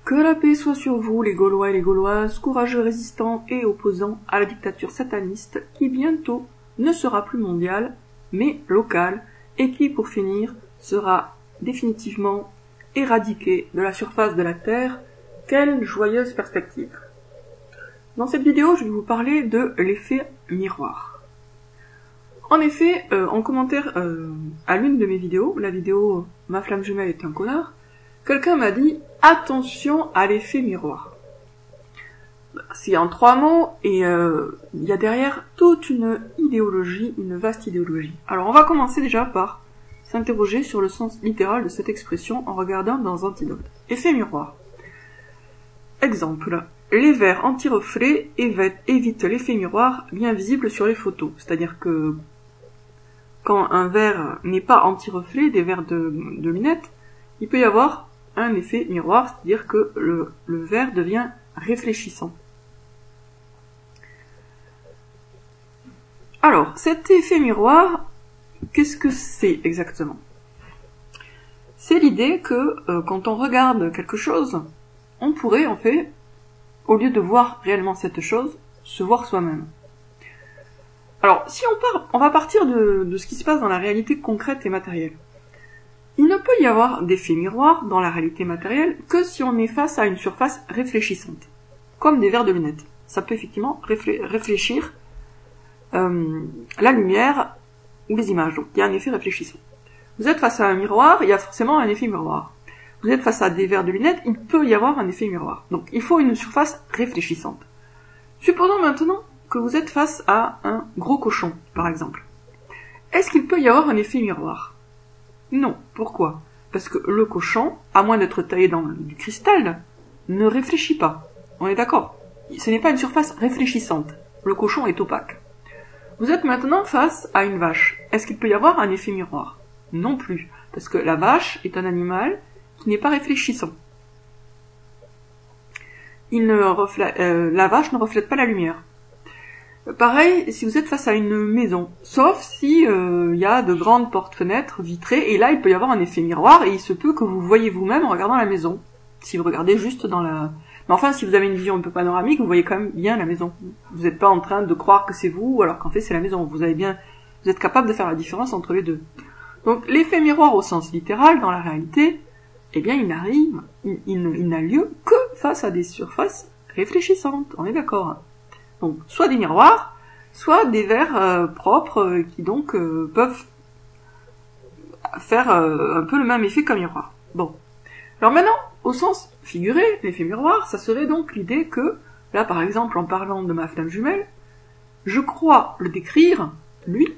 Que la paix soit sur vous, les Gaulois et les Gauloises, courageux résistants et opposants à la dictature sataniste qui bientôt ne sera plus mondiale, mais locale, et qui, pour finir, sera définitivement éradiquée de la surface de la Terre. Quelle joyeuse perspective! Dans cette vidéo, je vais vous parler de l'effet miroir. En effet, en commentaire à l'une de mes vidéos, la vidéo « Ma flamme jumelle est un connard », quelqu'un m'a dit « Attention à l'effet miroir ». C'est en 3 mots, et il y a derrière toute une idéologie, une vaste idéologie. Alors on va commencer déjà par s'interroger sur le sens littéral de cette expression en regardant dans Antidote. Effet miroir. Exemple. Les verres anti-reflets évitent l'effet miroir bien visible sur les photos. C'est-à-dire que quand un verre n'est pas anti-reflet, des verres de lunettes, il peut y avoir un effet miroir, c'est-à-dire que le verre devient réfléchissant. Alors, cet effet miroir, qu'est-ce que c'est exactement? C'est l'idée que quand on regarde quelque chose, on pourrait en fait, au lieu de voir réellement cette chose, se voir soi-même. Alors, si on va partir de ce qui se passe dans la réalité concrète et matérielle. Il ne peut y avoir d'effet miroir dans la réalité matérielle que si on est face à une surface réfléchissante, comme des verres de lunettes. Ça peut effectivement réfléchir la lumière ou les images, donc il y a un effet réfléchissant. Vous êtes face à un miroir, il y a forcément un effet miroir. Vous êtes face à des verres de lunettes, il peut y avoir un effet miroir. Donc il faut une surface réfléchissante. Supposons maintenant que vous êtes face à un gros cochon, par exemple. Est-ce qu'il peut y avoir un effet miroir? Non. Pourquoi? Parce que le cochon, à moins d'être taillé dans du cristal, ne réfléchit pas. On est d'accord? Ce n'est pas une surface réfléchissante. Le cochon est opaque. Vous êtes maintenant face à une vache. Est-ce qu'il peut y avoir un effet miroir? Non plus. Parce que la vache est un animal qui n'est pas réfléchissant. La vache ne reflète pas la lumière. Pareil, si vous êtes face à une maison, sauf si y a de grandes portes-fenêtres vitrées, et là il peut y avoir un effet miroir, et il se peut que vous voyez vous-même en regardant la maison. Si vous regardez juste dans la... Mais enfin, si vous avez une vision un peu panoramique, vous voyez quand même bien la maison. Vous n'êtes pas en train de croire que c'est vous, alors qu'en fait c'est la maison. Vous êtes capable de faire la différence entre les deux. Donc l'effet miroir au sens littéral, dans la réalité, eh bien il n'a lieu que face à des surfaces réfléchissantes. On est d'accord. Donc, soit des miroirs, soit des verres propres qui donc peuvent faire un peu le même effet qu'un miroir. Bon. Alors maintenant, au sens figuré, l'effet miroir, ça serait donc l'idée que, là par exemple, en parlant de ma flamme jumelle, je crois le décrire, lui,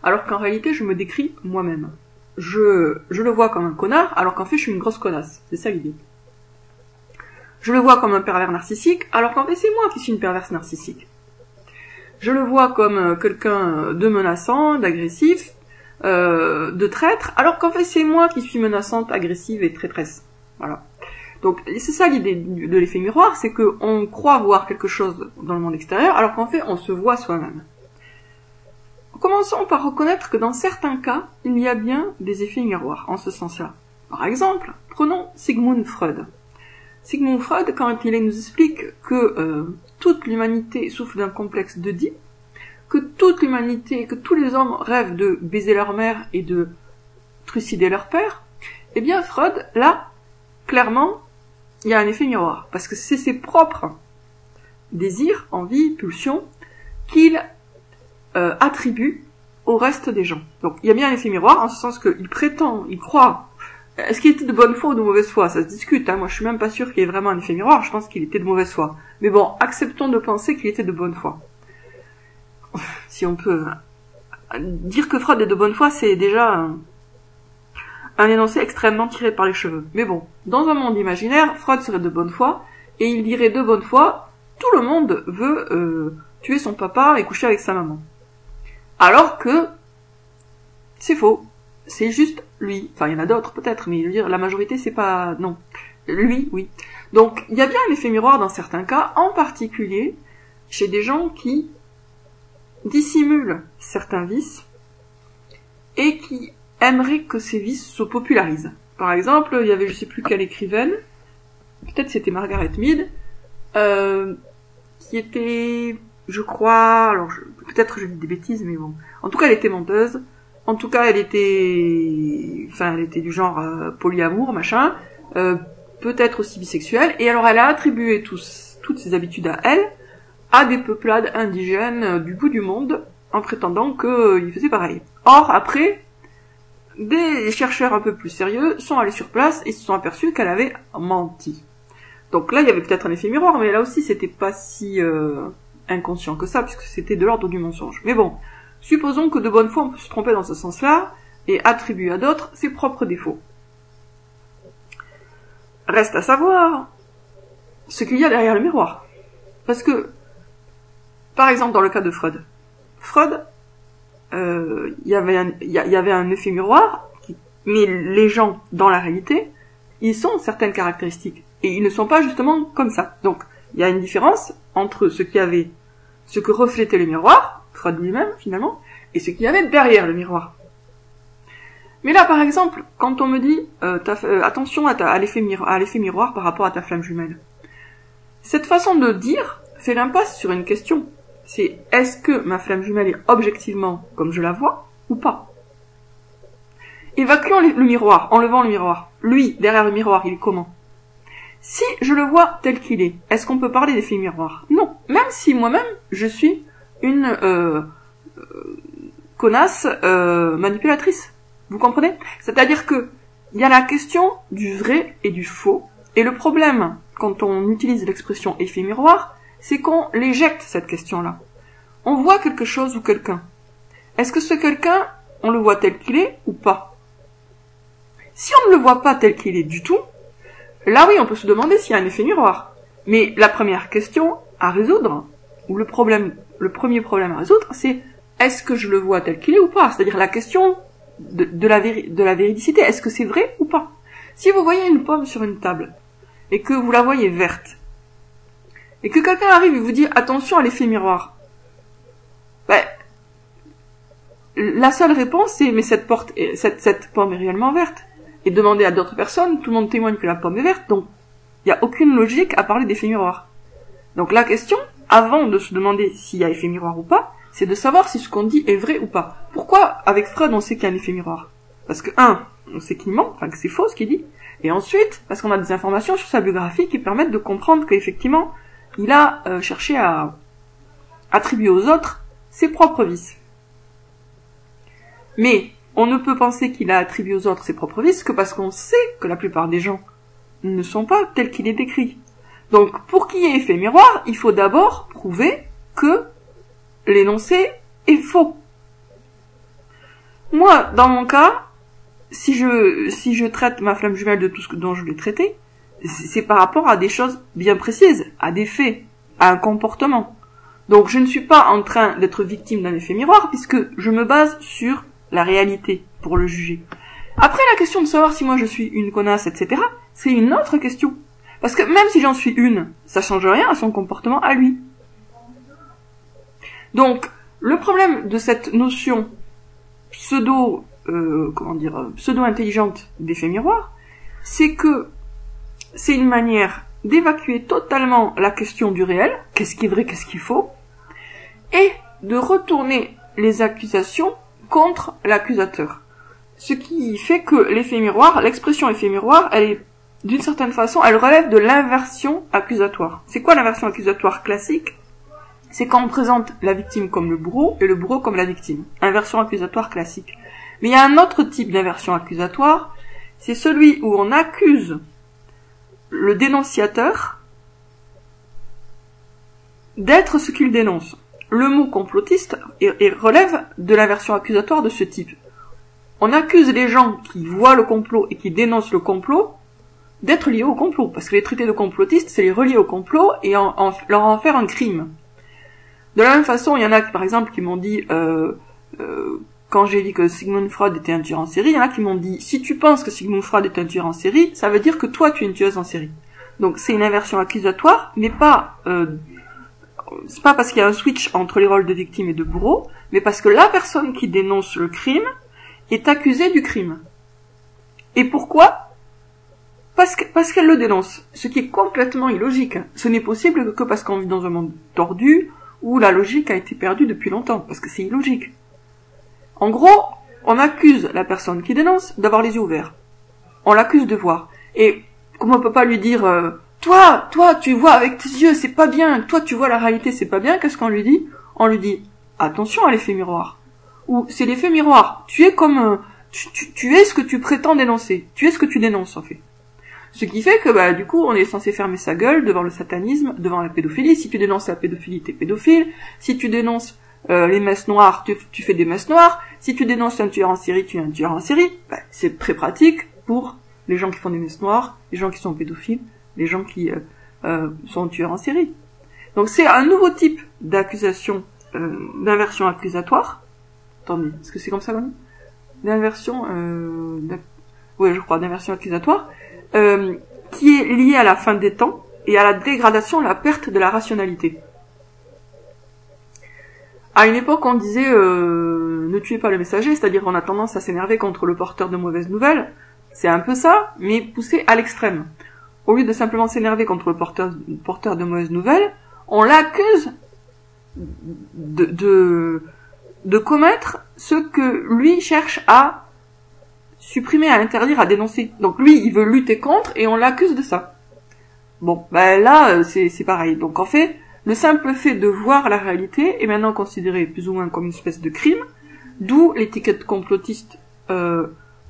alors qu'en réalité je me décris moi-même. Je le vois comme un connard, alors qu'en fait je suis une grosse connasse. C'est ça l'idée. Je le vois comme un pervers narcissique, alors qu'en fait c'est moi qui suis une perverse narcissique. Je le vois comme quelqu'un de menaçant, d'agressif, de traître, alors qu'en fait c'est moi qui suis menaçante, agressive et traîtresse. Voilà. Donc c'est ça l'idée de l'effet miroir, c'est qu'on croit voir quelque chose dans le monde extérieur, alors qu'en fait on se voit soi-même. Commençons par reconnaître que dans certains cas, il y a bien des effets miroirs, en ce sens-là. Par exemple, prenons Sigmund Freud. Sigmund Freud, quand il nous explique que toute l'humanité souffre d'un complexe d'Oedipe, que toute l'humanité, que tous les hommes rêvent de baiser leur mère et de trucider leur père, eh bien Freud, là, clairement, il y a un effet miroir, parce que c'est ses propres désirs, envies, pulsions, qu'il attribue au reste des gens. Donc il y a bien un effet miroir, en ce sens qu'il prétend, il croit. Est-ce qu'il était de bonne foi ou de mauvaise foi? Ça se discute, hein. Moi je suis même pas sûre qu'il y ait vraiment un effet miroir, je pense qu'il était de mauvaise foi. Mais bon, acceptons de penser qu'il était de bonne foi. Si on peut... Dire que Freud est de bonne foi, c'est déjà un énoncé extrêmement tiré par les cheveux. Mais bon, dans un monde imaginaire, Freud serait de bonne foi, et il dirait de bonne foi, tout le monde veut tuer son papa et coucher avec sa maman. Alors que c'est faux. C'est juste lui. Enfin, il y en a d'autres peut-être, mais je veux dire, la majorité c'est pas... Non. Lui, oui. Donc, il y a bien un effet miroir dans certains cas, en particulier chez des gens qui dissimulent certains vices et qui aimeraient que ces vices se popularisent. Par exemple, il y avait je sais plus quelle écrivaine peut-être c'était Margaret Mead, qui était, je crois, alors peut-être je dis des bêtises, mais bon. En tout cas, elle était menteuse. En tout cas, elle était du genre polyamour, machin. Peut-être aussi bisexuelle. Et alors, elle a attribué toutes ses habitudes à elle, à des peuplades indigènes du bout du monde, en prétendant qu'ils faisaient pareil. Or, après, des chercheurs un peu plus sérieux sont allés sur place et se sont aperçus qu'elle avait menti. Donc là, il y avait peut-être un effet miroir, mais là aussi, c'était pas si inconscient que ça, puisque c'était de l'ordre du mensonge. Mais bon, supposons que de bonne foi, on peut se tromper dans ce sens-là, et attribuer à d'autres ses propres défauts. Reste à savoir ce qu'il y a derrière le miroir. Parce que, par exemple, dans le cas de Freud, il y avait un effet miroir, mais les gens, dans la réalité, ils ont certaines caractéristiques. Et ils ne sont pas justement comme ça. Donc, il y a une différence entre ce que reflétait le miroir, Freud lui-même, finalement, et ce qu'il y avait derrière le miroir. Mais là, par exemple, quand on me dit, attention à l'effet miroir par rapport à ta flamme jumelle. Cette façon de dire fait l'impasse sur une question. C'est, est-ce que ma flamme jumelle est objectivement comme je la vois, ou pas? Évacuons le miroir, enlevant le miroir. Lui, derrière le miroir, il est comment? Si je le vois tel qu'il est-ce qu'on peut parler d'effet miroir? Non. Même si moi-même, je suis une connasse manipulatrice. Vous comprenez? C'est-à-dire que il y a la question du vrai et du faux. Et le problème, quand on utilise l'expression effet miroir, c'est qu'on l'éjecte, cette question-là. On voit quelque chose ou quelqu'un. Est-ce que ce quelqu'un, on le voit tel qu'il est ou pas? Si on ne le voit pas tel qu'il est du tout, là oui, on peut se demander s'il y a un effet miroir. Mais la première question à résoudre, ou le premier problème à résoudre, c'est est-ce que je le vois tel qu'il est ou pas? C'est-à-dire la question de la véridicité. Est-ce que c'est vrai ou pas? Si vous voyez une pomme sur une table, et que vous la voyez verte, et que quelqu'un arrive et vous dit attention à l'effet miroir, la seule réponse c'est mais cette pomme est réellement verte. Et demander à d'autres personnes, tout le monde témoigne que la pomme est verte, donc il n'y a aucune logique à parler d'effet miroir. Donc la question, avant de se demander s'il y a effet miroir ou pas, c'est de savoir si ce qu'on dit est vrai ou pas. Pourquoi, avec Freud, on sait qu'il y a un effet miroir? Parce que, on sait qu'il ment, que c'est faux ce qu'il dit, et ensuite, parce qu'on a des informations sur sa biographie qui permettent de comprendre qu'effectivement, il a cherché à attribuer aux autres ses propres vices. Mais, on ne peut penser qu'il a attribué aux autres ses propres vices que parce qu'on sait que la plupart des gens ne sont pas tels qu'il est décrit. Donc, pour qu'il y ait effet miroir, il faut d'abord prouver que l'énoncé est faux. Moi, dans mon cas, si je traite ma flamme jumelle de tout ce dont je l'ai traité, c'est par rapport à des choses bien précises, à des faits, à un comportement. Donc, je ne suis pas en train d'être victime d'un effet miroir, puisque je me base sur la réalité pour le juger. Après, la question de savoir si moi je suis une connasse, etc., c'est une autre question. Parce que même si j'en suis une, ça change rien à son comportement à lui. Donc, le problème de cette notion pseudo-intelligente d'effet miroir, c'est que c'est une manière d'évacuer totalement la question du réel, qu'est-ce qui est vrai, qu'est-ce qu'il faut, et de retourner les accusations contre l'accusateur. Ce qui fait que l'effet miroir, l'expression effet miroir, elle est, d'une certaine façon, elle relève de l'inversion accusatoire. C'est quoi l'inversion accusatoire classique? C'est quand on présente la victime comme le bourreau et le bourreau comme la victime. Inversion accusatoire classique. Mais il y a un autre type d'inversion accusatoire, c'est celui où on accuse le dénonciateur d'être ce qu'il dénonce. Le mot complotiste relève de l'inversion accusatoire de ce type. On accuse les gens qui voient le complot et qui dénoncent le complot d'être liés au complot, parce que les traités de complotistes, c'est les relier au complot et leur en faire un crime. De la même façon, il y en a qui, par exemple, qui m'ont dit, quand j'ai dit que Sigmund Freud était un tueur en série, il y en a qui m'ont dit, si tu penses que Sigmund Freud est un tueur en série, ça veut dire que toi, tu es une tueuse en série. Donc, c'est une inversion accusatoire, mais pas, c'est pas parce qu'il y a un switch entre les rôles de victime et de bourreau, mais parce que la personne qui dénonce le crime est accusée du crime. Et pourquoi? parce qu'elle le dénonce. Ce qui est complètement illogique. Ce n'est possible que parce qu'on vit dans un monde tordu, où la logique a été perdue depuis longtemps, parce que c'est illogique. En gros, on accuse la personne qui dénonce d'avoir les yeux ouverts. On l'accuse de voir. Et comme on peut pas lui dire toi, tu vois avec tes yeux, c'est pas bien, toi tu vois la réalité, c'est pas bien, qu'est-ce qu'on lui dit? On lui dit attention à l'effet miroir. Ou c'est l'effet miroir, tu es comme tu es ce que tu prétends dénoncer, tu es ce que tu dénonces en fait. Ce qui fait que du coup on est censé fermer sa gueule devant le satanisme, devant la pédophilie. Si tu dénonces la pédophilie, t'es pédophile. Si tu dénonces les messes noires, tu fais des messes noires. Si tu dénonces un tueur en série, tu es un tueur en série. C'est très pratique pour les gens qui font des messes noires, les gens qui sont pédophiles, les gens qui sont tueurs en série. Donc c'est un nouveau type d'accusation, d'inversion accusatoire. Attendez, est-ce que c'est comme ça qu'on dit? D'inversion, oui je crois, d'inversion accusatoire, qui est liée à la fin des temps et à la dégradation, la perte de la rationalité. À une époque, on disait ne tuez pas le messager, c'est-à-dire on a tendance à s'énerver contre le porteur de mauvaises nouvelles. C'est un peu ça, mais poussé à l'extrême. Au lieu de simplement s'énerver contre le porteur de mauvaises nouvelles, on l'accuse de commettre ce que lui cherche à supprimer, à interdire, à dénoncer. Donc lui, il veut lutter contre et on l'accuse de ça. Bon, là, c'est pareil. Donc en fait, le simple fait de voir la réalité est maintenant considéré plus ou moins comme une espèce de crime, d'où l'étiquette complotiste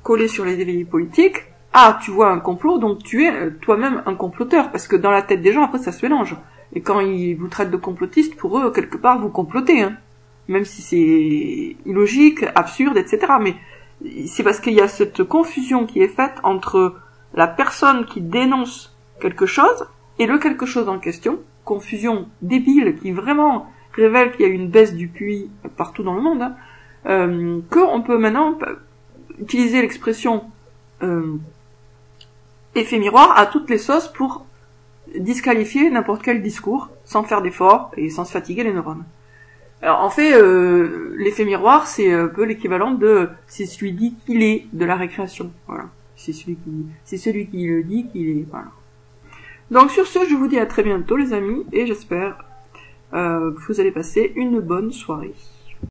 collée sur les éveillés politiques. Ah, tu vois un complot, donc tu es toi-même un comploteur, parce que dans la tête des gens, après, ça se mélange. Et quand ils vous traitent de complotiste, pour eux, quelque part, vous complotez, hein. Même si c'est illogique, absurde, etc. Mais c'est parce qu'il y a cette confusion qui est faite entre la personne qui dénonce quelque chose et le quelque chose en question, confusion débile qui vraiment révèle qu'il y a une baisse du QI partout dans le monde, hein, qu'on peut maintenant utiliser l'expression effet miroir à toutes les sauces pour disqualifier n'importe quel discours sans faire d'efforts et sans se fatiguer les neurones. Alors en fait, l'effet miroir, c'est un peu l'équivalent de c'est celui dit qu'il est de la récréation. Voilà, c'est celui qui le dit qu'il est. Voilà. Donc sur ce, je vous dis à très bientôt les amis et j'espère que vous allez passer une bonne soirée.